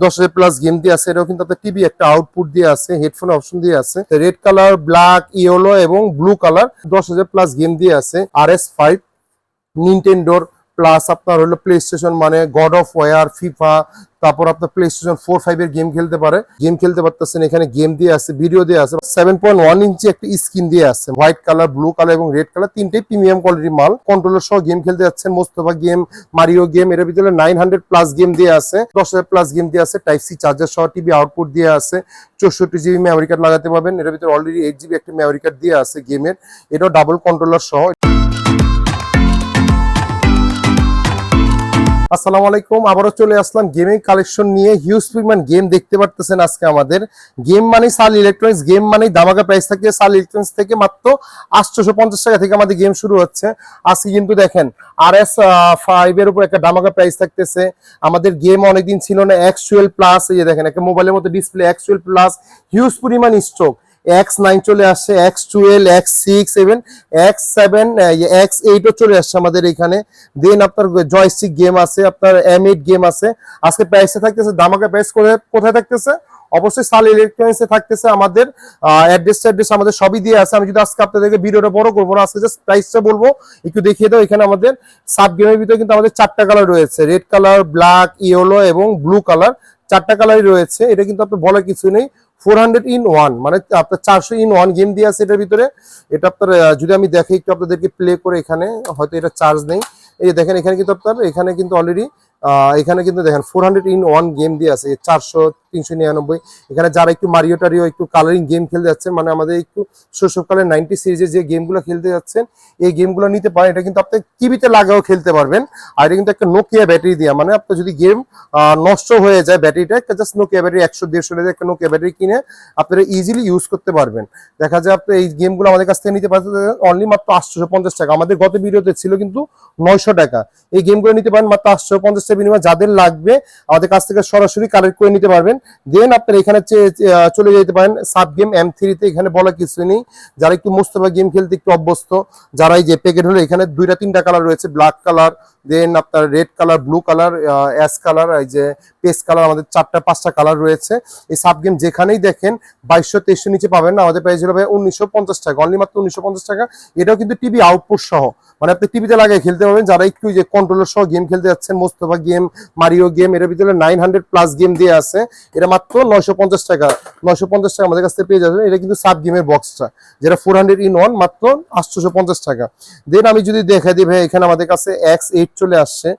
10,000 plus game দিয়ে আছে। এটাও কিন্তু আপনার টিভি একটা আউটপুট দিয়ে আছে, হেডফোন অপশন দিয়ে আছে, রেড কালার, ব্ল্যাক, ইয়েলো এবং ব্লু কালার, 10,000 প্লাস গেম দিয়ে আছে। RS5 নিনটেন্ডোর প্লাস আপনার হলো প্লে স্টেশন, মানে গড অফ ওয়ার, ফিফা, তারপর আপনার প্লে স্টেশন 4-5 এর গেম খেলতে পারে, গেম খেলতে পারতেছেন। এখানে গেম দিয়ে আছে, ভিডিও দিয়ে আছে। 7.1 ইঞ্চি একটা স্ক্রিন দিয়ে আছে, হোয়াইট কালার, ব্লু কালার এবং রেড কালার, তিনটেই প্রিমিয়াম কোয়ালিটির মাল। কন্ট্রোলার সহ গেম খেলতে যাচ্ছেন, মোস্তফা গেম, মারিও গেম। এর ভিতরে 900 প্লাস গেম দিয়ে আছে, 10,000 প্লাস গেম দিয়ে আছে। টাইপ সি চার্জার সহ টিভি আউটপুট দিয়ে আছে, 64 জিবি মেমোরি কার্ড লাগাতে পারবেন। এর ভিতরে অলরেডি 8 জিবি একটা মেমোরি কার্ড দিয়ে আছে গেমের। এটাও ডাবল কন্ট্রোলার সহ। আসসালামু আলাইকুম, আবারও চলে আসলাম গেমিং কালেকশন নিয়ে। হিউজ পরিমাণ গেম দেখতে পারতেছেন আজকে আমাদের। গেম মানে সাল ইলেকট্রনিক্স, গেম মানে দামাকা প্রাইস থাকে। সাল ইলেকট্রনিক্স থেকে মাত্র 850 টাকা থেকে আমাদের গেম শুরু হচ্ছে। আজকে কিন্তু দেখেন RS5 এর উপর একটা দামাকা প্রাইস থাকতেছে। আমাদের গেম অনেকদিন ছিল না, X12 প্লাস, এই যে দেখেন একটা মোবাইলের মতো ডিসপ্লে, X12 প্লাস, হিউজ পরিমাণ স্টক। X9 চলে আসছে, X12, X6, even X7, X8 ও চলে আসছে আমাদের এখানে। দেন আপনার জয়স্টিক গেম আছে, আপনার M8 গেম আছে। আজকে প্রাইসে থাকতেছে দামাকা প্রাইস। কোথায় থাকতেছে? অবশ্যই সাল ইলেকট্রনিক্সে থাকতেছে। আমাদের অ্যাড্রেস আমাদের সবই দিয়ে আছে। আমি যদি আজকে আপনাদেরকে ভিডিওটা বড় করবো না, আজকে জাস্ট প্রাইসটা বলবো, একটু দেখিয়ে দাও। এখানে আমাদের সাব গেমের ভিতরে কিন্তু আমাদের 4টা কালার রয়েছে, রেড কালার, ব্ল্যাক, ইয়েলো এবং ব্লু কালার, 4টা কালারই রয়েছে। এটা কিন্তু আপনার বলার কিছু নেই। 400 in 1, মানে আপনার 400 in 1 গেম দিয়ে আছে এটার ভিতরে। এটা আপনার যদি আমি দেখি একটু আপনাদেরকে প্লে করে, এখানে হয়তো এটা চার্জ নেই। এই যে দেখেন এখানে কিন্তু আপনার এখানে কিন্তু অলরেডি এখানে কিন্তু দেখেন 400 in 1 গেম দিয়ে আছে, 400, 399। এখানে যারা একটু মারিও টারিও একটু কালারিং গেম খেলতে যাচ্ছেন, মানে আমাদের একটু শৈশবকালের 90 সিরিজের যে গেমগুলো খেলতে যাচ্ছেন, এই গেমগুলো নিতে পারেন। এটা কিন্তু আপনি টিভিতে লাগাও খেলতে পারবেন। আর এটা কিন্তু একটা নোকিয়া ব্যাটারি দিয়ে, মানে আপনার যদি গেম নষ্ট হয়ে যায় ব্যাটারিটা, একটা জাস্ট নোকিয়া ব্যাটারি 100-150 একটা নোকিয়া ব্যাটারি কিনে আপনারা ইজিলি ইউজ করতে পারবেন। দেখা যায় আপনি এই গেমগুলো আমাদের কাছ থেকে নিতে পারছেন অনলি মাত্র 850 টাকা। আমাদের গত ভিডিওতে ছিল কিন্তু 900 টাকা। এই গেমগুলো নিতে পারেন মাত্র 850 টাকা বিনিময়ে। যাদের লাগবে আমাদের কাছ থেকে সরাসরি কালেক্ট করে নিতে পারবেন। দেন আপনারা এখানে চলে যেতে পারেন সাব গেম M3 তে। এখানে বলা কিছু নেই, যারা একটু মোস্তফা গেম খেলতে একটু অভ্যস্ত, যারা এই যে প্যাকেট হলো, এখানে 2-3টা কালার রয়েছে, ব্ল্যাক কালার, দেন আপনার red colour, blue colour, ash colour, এই যে পেস্ট কালার, আমাদের 4-5টা কালার রয়েছে। এই সাব গেম যেখানেই দেখেন 2200-2300 নিচে পাবেন না। আমাদের প্রাইস হলো ভাই 1950 টাকা, অনলি মাত্র 1950 টাকা। এটাও কিন্তু টিভি আউটপুট সহ, মানে আপনি টিভিতে লাগিয়ে খেলতে পারবেন। যারা একটু যে কন্ট্রোলার সহ গেম খেলতে যাচ্ছেন, মোস্তফা গেম, মারিও গেম, এর ভিতরে 900 প্লাস গেম দিয়ে আছে। এটা মাত্র 950 টাকা। 950 টাকা আমাদের কাছ থেকে পেয়ে যাবেন। এটা কিন্তু সাব গেমের বক্সটা, যেটা 400 in 1, মাত্র 850 টাকা। দেন আমি যদি দেখা দিই ভাই, এখানে আমাদের কাছে X8 চলে আসছে,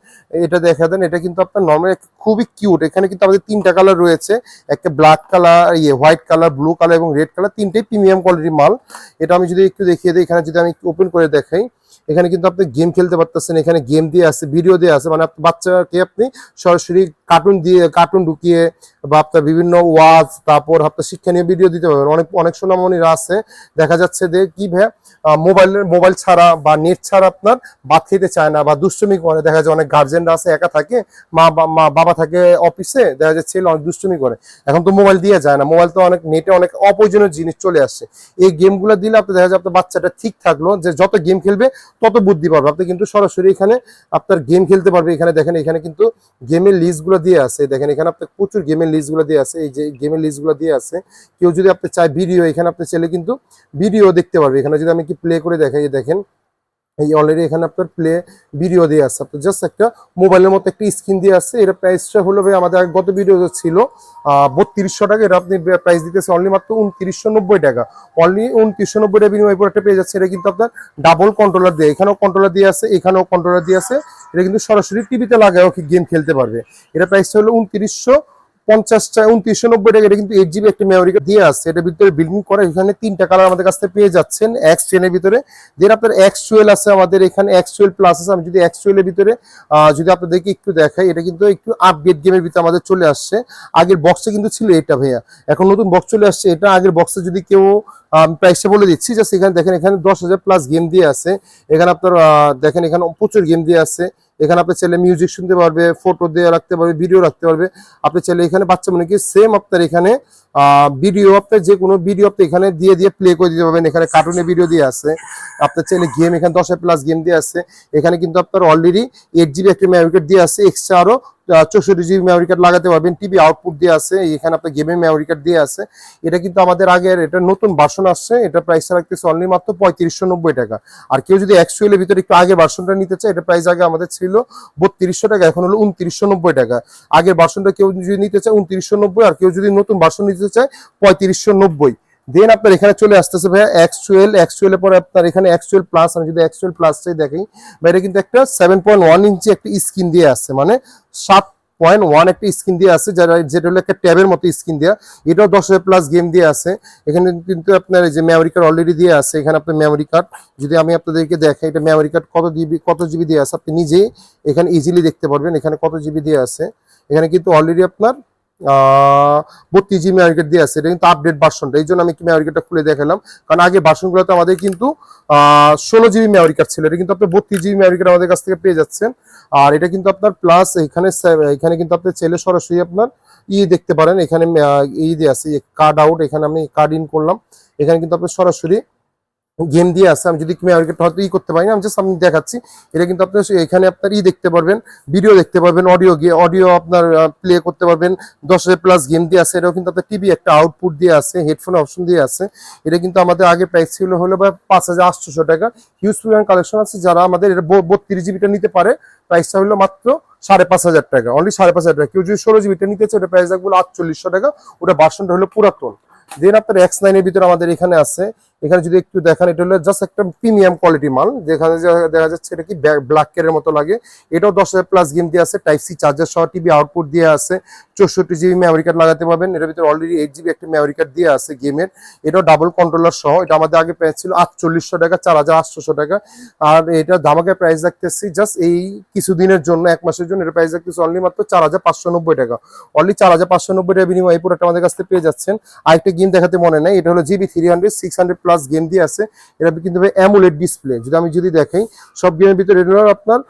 এটা দেখা দেন। এটা কিন্তু আপনার নর্মাল খুবই কিউট। এখানে কিন্তু আমাদের 3টা কালার রয়েছে, একটা black colour, white colour, blue colour এবং রেড কালার, তিনটেই প্রিমিয়াম কোয়ালিটির মাল। এটা আমি যদি একটু দেখিয়ে দিই, এখানে যদি আমি ওপেন করে দেখাই, এখানে কিন্তু আপনি গেম খেলতে পারতেছেন। এখানে গেম দিয়ে আছে, ভিডিও দিয়ে আছে, মানে বাচ্চাকে আপনি সরাসরি কার্টুন ঢুকিয়ে বা আপনার বিভিন্ন ওয়াজ, তারপর আপনার শিক্ষণীয় ভিডিও দিতে পারবেন। অনেক সোনামণিরা আছে, দেখা যাচ্ছে যে কি ভাই মোবাইল ছাড়া বা নেট ছাড়া আপনার ভাত খেতে চায় না বা দুষ্টুমি করে। দেখা যায় অনেক গার্জেনরা আছে, একা থাকে, বাবা থাকে অফিসে, দেখা যায় ছেলে অনেক দুষ্টুমি করে। এখন তো মোবাইল দিয়ে যায় না, মোবাইল তো অনেক নেটে অনেক অপ্রয়োজনীয় জিনিস চলে আসছে। এই গেমগুলো দিলে আপনি দেখা যায় আপনার বাচ্চাটা ঠিক থাকলো, যে যত গেম খেলবে তত বুদ্ধি পারবে। আপনি কিন্তু সরাসরি এখানে আপনার গেম খেলতে পারবে। এখানে দেখেন, এখানে কিন্তু গেমের লিস্টগুলো দিয়ে আছে। দেখেন এখানে আপনার প্রচুর গেমের লিস্টগুলো দিয়ে আছে। এই যে গেমের লিস্টগুলো দিয়ে আছে। কেউ যদি আপনি চায় ভিডিও, এখানে আপনি চাইলে কিন্তু ভিডিও দেখতে পারবে। এখানে যদি আমি কি প্লে করে দেখাই, দেখেন এই অলরেডি এখানে আপনার প্লে ভিডিও দিয়ে আছে। আপনার জাস্ট একটা মোবাইলের মতো একটা স্ক্রিন দিয়ে আছে। এটা প্রাইসটা হলো ভাই, আমাদের গত ভিডিও ছিল 3200 টাকা। এটা আপনি প্রাইস দিতেছে অনলি মাত্র 2990 টাকা। অনলি 2990 টাকা বিনিময় একটা পেয়ে যাচ্ছে। এটা কিন্তু আপনার ডাবল কন্ট্রোলার দিয়ে, এখানেও কন্ট্রোলার দিয়ে আছে, এখানেও কন্ট্রোলার দিয়ে আছে। এটা কিন্তু সরাসরি টিভিতে লাগায়ও গেম খেলতে পারবে। এটা প্রাইসটা হলো 2990 টাকা। এটা কিন্তু 8 জিবি একটা মেমোরি দিয়ে আছে। এটার ভিতরে বিল্ডিং করা। এখানে 3টা কালার আমাদের কাছ থেকে পেয়ে যাচ্ছেন X10 এর ভিতরে। দেন আপনার X12 আছে আমাদের এখানে, X12 প্লাস আছে। আমি যদি X12 এর ভিতরে যদি আপনাদেরকে একটু দেখাই, এটা কিন্তু একটু আপডেট গেমের ভিতরে আমাদের চলে আসছে। আগের বক্সে কিন্তু ছিল এটা ভাইয়া, এখন নতুন বক্স চলে আসছে। এটা আগের বক্সে যদি কেউ প্রাইসটা বলে দিচ্ছি, জাস্ট এখানে দেখেন, এখানে 10,000 প্লাস গেম দিয়ে আছে। এখানে আপনার দেখেন এখানে প্রচুর গেম দিয়ে আছে। এখানে আপনি চাইলে মিউজিক শুনতে পারবে, ফটো দিয়ে রাখতে পারবে, ভিডিও রাখতে পারবে। আপনি চাইলে এখানে বাচ্চা মনে কি সেম আপনার এখানে ভিডিও, আপনার যে কোনো ভিডিও আপনি এখানে দিয়ে প্লে করে দিতে পারবেন। এখানে কার্টুনের ভিডিও দিয়ে আছে। আপনার চাইলে গেম, এখানে 10,000 প্লাস গেম দিয়ে আছে। এখানে কিন্তু আপনার অলরেডি 8 জিবি একটা মেমোরি কার্ড দিয়ে আছে, এক্সট্রা আরো 64 জিবি মেমোরি কার্ড লাগাতে পারবেন, টিভি আউটপুট দিয়ে আছে, এখানে আপনার গেমের মেমোরি কার্ড দিয়ে আছে। এটা কিন্তু আমাদের আগের এটা নতুন ভার্সন আসছে, এটা প্রাইসটা রাখতেছে অনলি মাত্র 3590 টাকা। আর কেউ যদি অ্যাকচুয়ালি ভিতরে একটু আগের ভার্সনটা নিতে চায়, এটা প্রাইস আগে আমাদের ছিল 3200 টাকা, এখন হলো 2990 টাকা। আগের ভার্সনটা কেউ যদি নিতে চায় 2990, আর কেউ যদি নতুন ভার্সন নিতে চায় 3590। দেন আপনার এখানে চলে আসতেছে ভাইয়া এক্সটুয়েল এর পরে আপনার এখানে এক্সটুয়েল প্লাস, আমি যদি এক্সটুয়েল প্লাসটাই দেখাই ভাই, এটা কিন্তু একটা 7.1 ইঞ্চি একটা স্ক্রিন দিয়ে আছে, মানে 7.1 একটা স্ক্রিন দিয়ে আছে, যেটা হলো একটা ট্যাবের মতো স্ক্রিন দেওয়া। এটাও 10,000 প্লাস গেম দিয়ে আছে। এখানে কিন্তু আপনার যে মেমোরি কার্ড অলরেডি দিয়ে আছে, এখানে আপনার মেমোরি কার্ড যদি আমি আপনাদেরকে দেখাই, এটা মেমোরি কার্ড কত জিবি দিয়ে আছে আপনি নিজেই এখানে ইজিলি দেখতে পারবেন, এখানে কত জিবি দিয়ে আছে। এখানে কিন্তু অলরেডি আপনার 32 জিবি মেমোরি কার্ড দিয়ে আছে। এটা কিন্তু আপডেট ভার্সনটা, এই জন্য আমি মেমোরি কার্ডটা খুলে দেখালাম, কারণ আগে ভার্সনগুলোতে আমাদের কিন্তু 16 জিবি মেমোরি কার্ড ছিল। এটা কিন্তু আপনি 32 জিবি মেমোরি কার্ড আমাদের কাছ থেকে পেয়ে যাচ্ছেন। আর এটা কিন্তু আপনার প্লাস এখানে কিন্তু আপনি চাইলে সরাসরি আপনার দেখতে পারেন, এখানে দিয়ে আছে কার্ড আউট, এখানে আমি কার্ড ইন করলাম, এখানে কিন্তু আপনি সরাসরি গেম দিয়ে আছে। আমি যদি মেমোরি কার্ডটা হয়তো করতে পারি না, আমি জাস্ট আমি দেখাচ্ছি। এটা কিন্তু আপনার এখানে আপনার দেখতে পারবেন, ভিডিও দেখতে পারবেন, অডিও আপনার প্লে করতে পারবেন। 10,000 প্লাস গেম দিয়ে আছে। এটাও কিন্তু আপনার টিভি একটা আউটপুট দিয়ে আছে, হেডফোন অপশন দিয়ে আছে। এটা কিন্তু আমাদের আগে প্রাইস ছিল হলো 5800 টাকা। হিউজ পরিমাণ কালেকশন আছে, যারা আমাদের এটা 32 জিবিটা নিতে পারে, প্রাইসটা হলো মাত্র 5,500 টাকা, অনলি 5,500 টাকা। কেউ যদি 16 জিবিটা নিতে চায়, ওটা প্রাইস রাখবো 4800 টাকা। ওটা ভার্সনটা হলো পুরাতন। দেন আপনার X9 এর ভিতরে আমাদের এখানে আছে, এখানে যদি একটু দেখেন, এটা হলো জাস্ট একটা প্রিমিয়াম কোয়ালিটি মাল, যেখানে দেখা যাচ্ছে এটা কি ব্ল্যাক এর মতো লাগে। এটাও 10,000 প্লাস গেম দিয়ে আছে, টাইপ সি চার্জার সহ টিভি আউটপুট দিয়ে আছে, 64 জিবি মেমোরি কার্ড লাগাতে পারবেন। এটার ভিতরে অলরেডি 8 জিবি একটা মেমোরি কার্ড দিয়ে আছে গেমের। এটাও ডাবল কন্ট্রোলার সহ। এটা আমাদের আগে প্রাইস ছিল 4800 টাকা, 4800 টাকা। আর এটা ধামাকা প্রাইস রাখতেছি জাস্ট এই কিছুদিনের জন্য, 1 মাসের জন্য। এটা প্রাইস রাখতেছি অনলি মাত্র 4590 টাকা। অনলি 4590 টাকা বিনিময়ে এই পুরোটা আমাদের কাছ থেকে পেয়ে যাচ্ছেন। আরেকটা গেম দেখাতে মনে নাই, এটা হলো জিবি 300 600 প্লাস গেম দিয়ে আছে। এটা কিন্তু অ্যামুলেট ডিসপ্লে, আমি যদি দেখাই সব গেমের ভিতরে, এটা হলো আপনার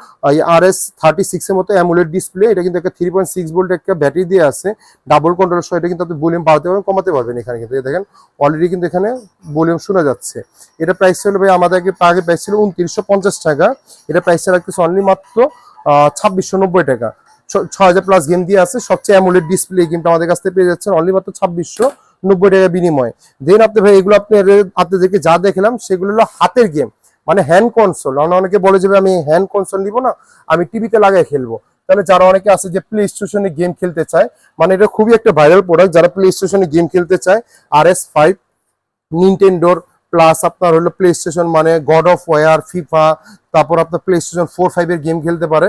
RS36 এর মতো অ্যামুলেট ডিসপ্লে। এটা কিন্তু একটা 3.6 ভোল্ট একটা ব্যাটারি দিয়ে আছে, ডাবল কন্ট্রোলার সহ। এটা কিন্তু আপনি ভলিউম বাড়াতে পারবেন, কমাতে পারবেন। এখানে কিন্তু দেখেন অলরেডি কিন্তু এখানে ভলিউম শোনা যাচ্ছে। এটা প্রাইস ছিল ভাই আমাদের আগে প্রাইস ছিল 2950 টাকা। এটা প্রাইসটা রাখতেছে অনলি মাত্র 2690 টাকা। 6000 প্লাস গেম দিয়ে আছে, সবচেয়ে অ্যামুলেট ডিসপ্লে গেমটা আমাদের কাছ থেকে পেয়ে যাচ্ছেন অনলি মাত্র 2690 টাকা বিনিময়ে। দেন আপনি ভাই এগুলো আপনাদেরকে যা দেখলাম সেগুলো হলো হাতের গেম, মানে হ্যান্ড কনসোল। অনেকে বলে যে আমি হ্যান্ড কনসোল নিব না, আমি টিভিতে লাগাই খেলবো। তাহলে যারা অনেকে আছে যে প্লে স্টেশনে গেম খেলতে চায়, মানে এটা খুবই একটা ভাইরাল প্রোডাক্ট। যারা প্লে স্টেশনে গেম খেলতে চায়, RS5 নিনটেন্ডোর প্লাস আপনার হলো প্লে স্টেশন, মানে গড অফ ওয়ার, ফিফা, তারপর আপনার প্লে স্টেশন 4-5 এর গেম খেলতে পারে।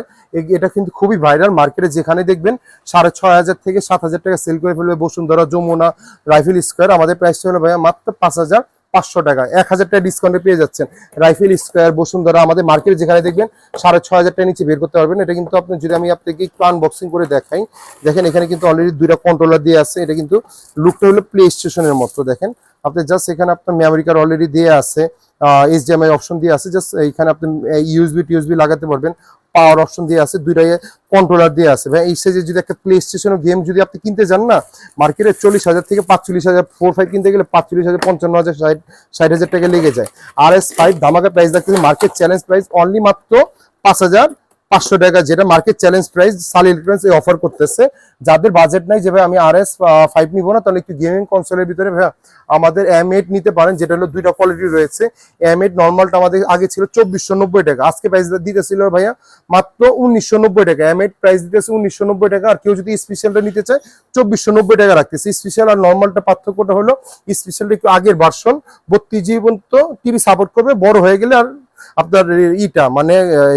এটা কিন্তু খুবই ভাইরাল, মার্কেটে যেখানে দেখবেন 6500 থেকে 7000 টাকা সেল করে ফেলবে বসুন্ধরা, যমুনা, রাইফেল স্কোয়ার। আমাদের প্রাইসটা হলো ভাইয়া মাত্র 5500 টাকা, 1000 টাকা ডিসকাউন্টে পেয়ে যাচ্ছেন। রাইফেল স্কোয়ার, বসুন্ধরা, আমাদের মার্কেটে যেখানে দেখবেন 6500 টাকা নিচে বের করতে পারবেন। এটা কিন্তু আপনি যদি আমি আপনাকে একটু আনবক্সিং করে দেখাই, দেখেন এখানে কিন্তু অলরেডি 2টা কন্ট্রোলার দিয়ে আছে। এটা কিন্তু লুকটা হলো প্লে স্টেশনের মতো। দেখেন আপনি জাস্ট এখানে আপনার মেমোরি কার্ড অলরেডি দিয়ে আছে, HDMI অপশন দিয়ে আছে, জাস্ট এইখানে আপনি ইউএসবি লাগাতে পারবেন, পাওয়ার অপশন দিয়ে আছে, 2টাই কন্ট্রোলার দিয়ে আছে। ভাই এই সাইজে যদি একটা প্লে স্টেশনের গেম যদি আপনি কিনতে যান না, মার্কেটে 40,000 থেকে 45,000, 4-5 কিনতে গেলে 45,000, 55,000, 60,000 টাকা লেগে যায়। RS5 ধামাকা প্রাইস রাখতেছে, মার্কেট চ্যালেঞ্জ প্রাইস অনলি মাত্র 5500 টাকা, যেটা মার্কেট চ্যালেঞ্জ প্রাইস সালি ইলেকট্রনিক্স অফার করতেছে। যাদের বাজেট নাই যে ভাই আমি RS5 নিব না, তাহলে একটু গেমিং কনসোলের ভিতরে ভাই আমাদের M8 নিতে পারেন, যেটা হলো 2টা কোয়ালিটি রয়েছে। M8 নর্মালটা আমাদের আগে ছিল 2490 টাকা, আজকে প্রাইস দিতেছিল ভাইয়া মাত্র 1990 টাকা। M8 প্রাইস দিতেছে 1990 টাকা। আর কেউ যদি স্পেশালটা নিতে চায় 2490 টাকা রাখতেছে। স্পেশাল আর নর্মালটা পার্থক্যটা হলো স্পেশালটা একটু আগের ভার্সন, 32 পর্যন্ত টিভি সাপোর্ট করবে, বড় হয়ে গেলে আর আপনার মানে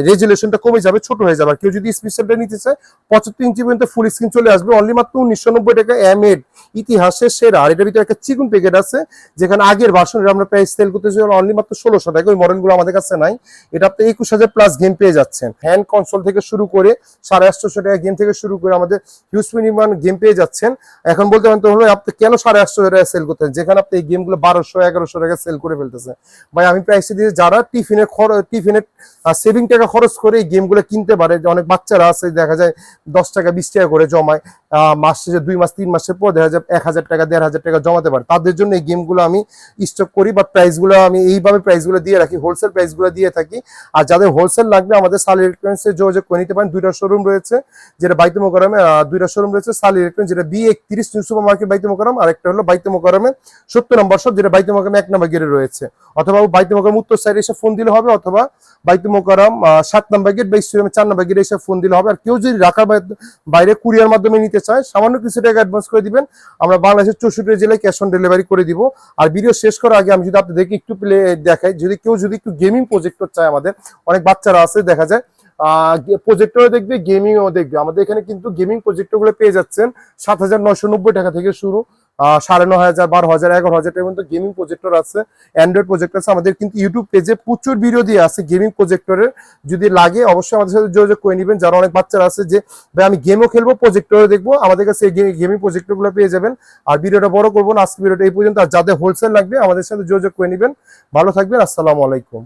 রেজুলেশনটা কমে যাবে, ছোট হয়ে যাবে। আর কেউ যদি স্পেশালটা নিতে চায় 75 ইঞ্চি পর্যন্ত ফুল স্ক্রিন চলে আসবে, অনলি মাত্র 1990 টাকা। M8 ইতিহাসের সেরা। আর এটার ভিতরে একটা চিকুন প্যাকেট আছে, যেখানে আগের ভার্সনের আমরা প্রাইস সেল করতেছি অনলি মাত্র 1600 টাকা। ওই মডেলগুলো আমাদের কাছে নাই। এটা আপনি 21000 প্লাস গেম পেয়ে যাচ্ছেন, হ্যান্ড কনসোল থেকে শুরু করে 850 টাকা গেম থেকে শুরু করে আমাদের হিউজ পরিমাণ গেম পেয়ে যাচ্ছেন। এখন বলতে পারেন তো হলো আপনি কেন 850 টাকা সেল করতেন, যেখানে আপনি এই গেমগুলো 1200 1100 টাকা সেল করে ফেলতেছে। ভাই আমি প্রাইস দিয়ে যারা টিফিনের টিফিনের সেভিং টাকা খরচ করে এই গেমগুলো কিনতে পারে। যে অনেক বাচ্চারা আছে দেখা যায় 10 টাকা 20 টাকা করে জমায়, মাস শেষে 2 মাস 3 মাসের পর দেখা যায় 1000 টাকা 1500 টাকা জমাতে পারে। তাদের জন্য এই গেমগুলো আমি স্টক করি বা প্রাইসগুলো আমি এইভাবে প্রাইসগুলো দিয়ে রাখি, হোলসেল প্রাইসগুলো দিয়ে থাকি। আর যাদের হোলসেল লাগবে আমাদের সাল ইলেকট্রনিক্সে যোগাযোগ করে নিতে পারেন। 2টা শোরুম রয়েছে, যেটা বাইতুল মোকাররমে 2টা শোরুম রয়েছে সাল ইলেকট্রনিক্স, যেটা B31 নিউ সুপার মার্কেট বাইতুল মোকাররম, আর একটা হলো বাইতুল মোকাররমে 70 নম্বর শপ, যেটা বাইতুল মোকাররম 1 নম্বর গেটে রয়েছে। অথবা বাইতুল মোকাররম উত্তর সাইডে এসে ফোন দিলে হবে, অথবা বাইতুল মোকাররম 7 নম্বর গেট বা স্টেডিয়ামে 4 নম্বর গেটে এসে ফোন দিলে হবে। আর কেউ যদি ঢাকার বাইরে কুরিয়ার মাধ্যমে নিতে চায় সামান্য কিছু টাকা অ্যাডভান্স করে দিবেন, আমরা বাংলাদেশের 64 জেলায় ক্যাশ অন ডেলিভারি করে দিব। আর ভিডিও শেষ করার আগে আমি যদি আপনাদেরকে একটু প্লে দেখাই, যদি কেউ একটু গেমিং প্রজেক্টর চায়, আমাদের অনেক বাচ্চারা আছে দেখা যায় প্রজেক্টরও দেখবে গেমিংও দেখবে। আমাদের এখানে কিন্তু গেমিং প্রজেক্টর গুলো পেয়ে যাচ্ছেন 7990 টাকা থেকে শুরু, 9500, 12000, 11000 টাকা পর্যন্ত গেমিং প্রজেক্টর আছে, অ্যান্ড্রয়েড প্রজেক্টর আছে। আমাদের কিন্তু ইউটিউব পেজে প্রচুর ভিডিও দিয়ে আছে গেমিং প্রজেক্টরের, যদি লাগে অবশ্যই আমাদের সাথে যোগাযোগ করে নেবেন। যারা অনেক বাচ্চারা আছে যে ভাই আমি গেমও খেলবো প্রজেক্টরও দেখবো, আমাদের কাছে গেমিং প্রজেক্টর গুলো পেয়ে যাবেন। আর ভিডিওটা বড় করবো না, আজকে ভিডিওটা এই পর্যন্ত। আর যাদের হোলসেল লাগবে আমাদের সাথে যোগাযোগ করে নেবেন। ভালো থাকবেন, আসসালামু আলাইকুম।